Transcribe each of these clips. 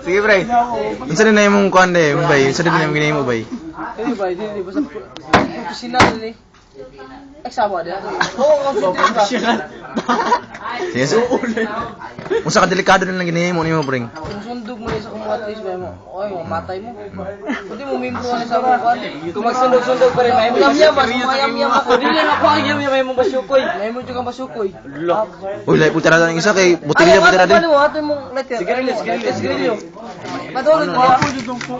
Sige, pre. Unsa din na imong kuan de, bay? Unsa din na imong ginahimo, bay? Ini bay, ini basta kusina ni. Eksawa dia. Oh, Sige. Unsa ka delikado din lang ginahimo nimo, pre? Sundog mo sa kumatis ba mo? Oy, matay mo. Pwede mo mimpo na sa mga kuan. Kung magsundog-sundog pa rin, may yam ako. Dili na ako ang yam may mo basukoy. May mo juga basukoy. Uy, lay puta na ng isa kay botelya pa din. Ano ato mong letter? Sigarilyo. Padulog mo.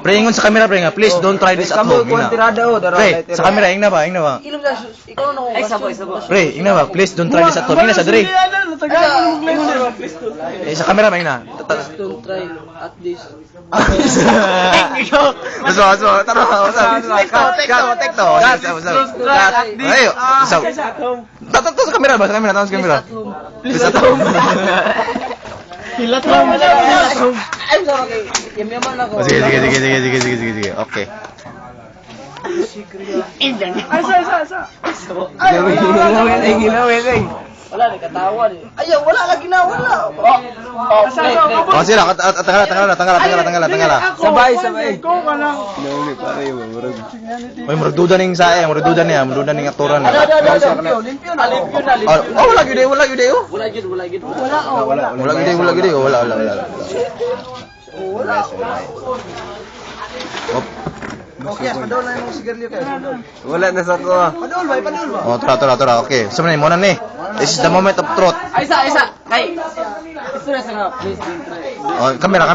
Pre, ingon sa camera, pre nga. Please don't try this at home. Pre, sa camera ingna ba? Ilom na ikaw na ko. Ay sabo. Pre, ingna ba? Please don't try this at home. Ingna sa dire. Sa camera ba ingna? Don't try at this. Ikaw. Maso, tara. Tekto. Ayo. Tato sa camera ba? Sa camera, sa camera. Please at home. Hilat lang. Ay, sorry. Yam-yaman ako. Sige. Okay. Asa. Ay, ginawin. Wala ni katawa ni. Ayaw, wala lagi na, wala. Oh, sila, tangala. Sabay. Ko ka lang. Oy, murag duda ning sae, murag duda ning aktoran. Limpyo na. Oh, wala gyud. Wala gid. Wala. Okay, padol na yung sigarilyo kayo. Wala na sa ko. Padol ba? Oh, tara. Okay. So man ni. This is the moment of truth. Isa. Kay. Ito na sa please don't try. Oh, kamera.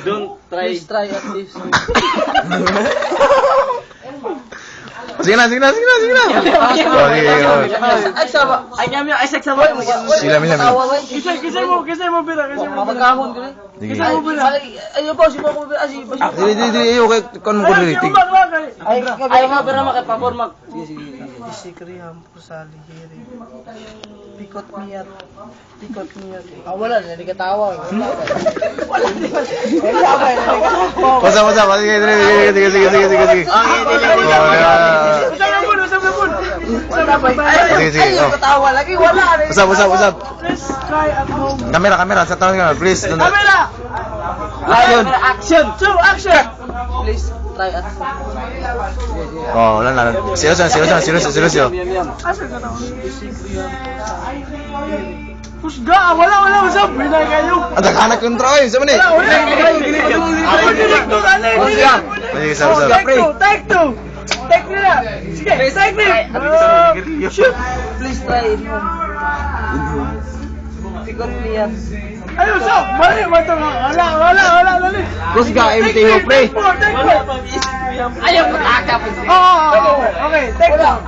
Don't try. Please try at this. Sige na. Ay saba. Ay nyam ay saba. Sila. Kisay mo bila. Mamagahon ko ni. Kisay mo bila. Ayo pa si mo bila si. Di ayo kay kon mo rating. Ay nga pero makapabor mag. Isikrihan po sa lihiri. Pikot miyat. Wala na di katawa. Wasa. Sige. Sige. Katawa lagi wala. Usap. Let's try at home. Kamera sa tawo nga, please. Camera. Action. Action. Please try at Oh, wala na. Seryoso. Asa ka na? Pusga, wala usap. Binay kayo. Ada anak kontrol, sama ni. Ako direktor ano. Sige, sabi. Take two. Take nila. Sige, take nila. Shoot. please try it. Pikot miyat. Ayo, so, mali mo ito. Wala, dali. Kusga, MT mo, pre. Take four. Ayaw mataka po. Okay, take four.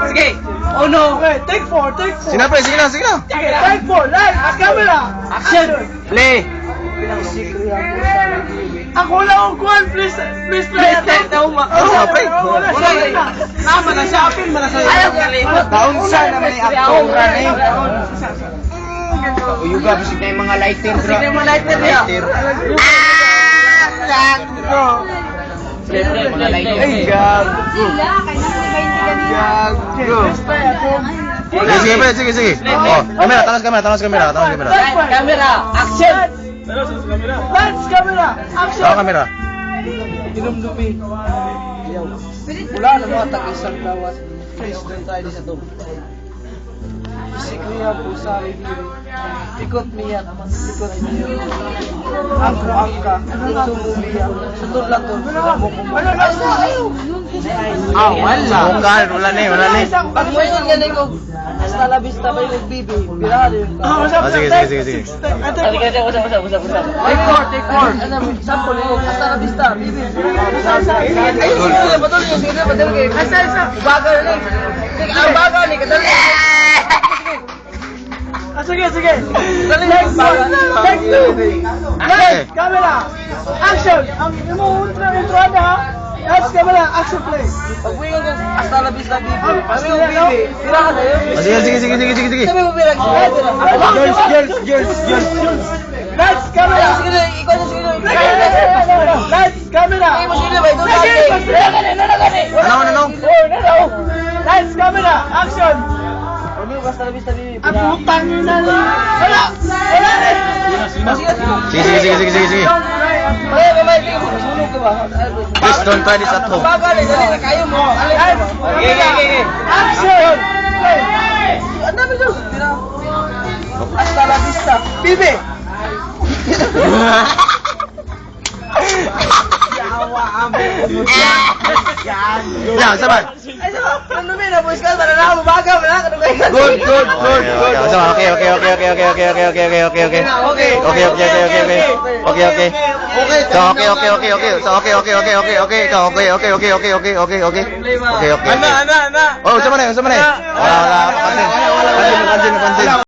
Sige. Oh no. Okay, take four. Sige na. Okay, take four. Light, camera. Action. Play. Ako lang ang kuhan, please try. Asa, pre? Nama na siya, apil mo na sa Ayaw kalimot. Taunsa naman ni aktor ni. Uyuga bisig na yung mga lighter, bro. Sige mo lighter niya. Sakto. Mga lighter. Ay, gago. Sige. Oh, kamera, talas kamera. Camera. Action. Lights, camera, action. Tawa kamera. Dinumdumi. Wala na mga tag-isang lawas. Please don't try this at home. Isikriya po sa lihiri. Pikot miyat. Angka. Tumumiya. Sutulaton. Wala ni. Pag mo yun yan ko. Hasta la vista ba yung bibi? Birahan yun. Sige. Take four. Sample yun. Hasta la vista. Bibi. Ayun, sige. Patuloy yung sige. Patuloy. Hasta. Bagal ni. Ang bagal ni. Kadali. Sige. Dali. Take two. Lights, camera, action. Ang intro na. Lights, camera, action play. Pag wingon ko, hasta la vista bibi. Pag wingon bibi, birahan na yun. Sige. Sabi mo birag. Girls. Lights, camera. Sige, ikaw na sige. Lights, camera. Sige mo sige ba? Ito natin. Ano? Lights, camera, action. Pag wingon ko, hasta la vista bibi. Ang putang ina na. Wala. Please don't try this at home. Bagal, dali na kayo mo. Okay. Action! Ang dami Diyos. Hasta la vista. Bibi! Yan, saban. Ay, sa ano may nabuhis ka? Para na ako baga, wala ka nung Good. Sama, okay. Okay. So, okay. Oh, sama na. Wala. Kansin.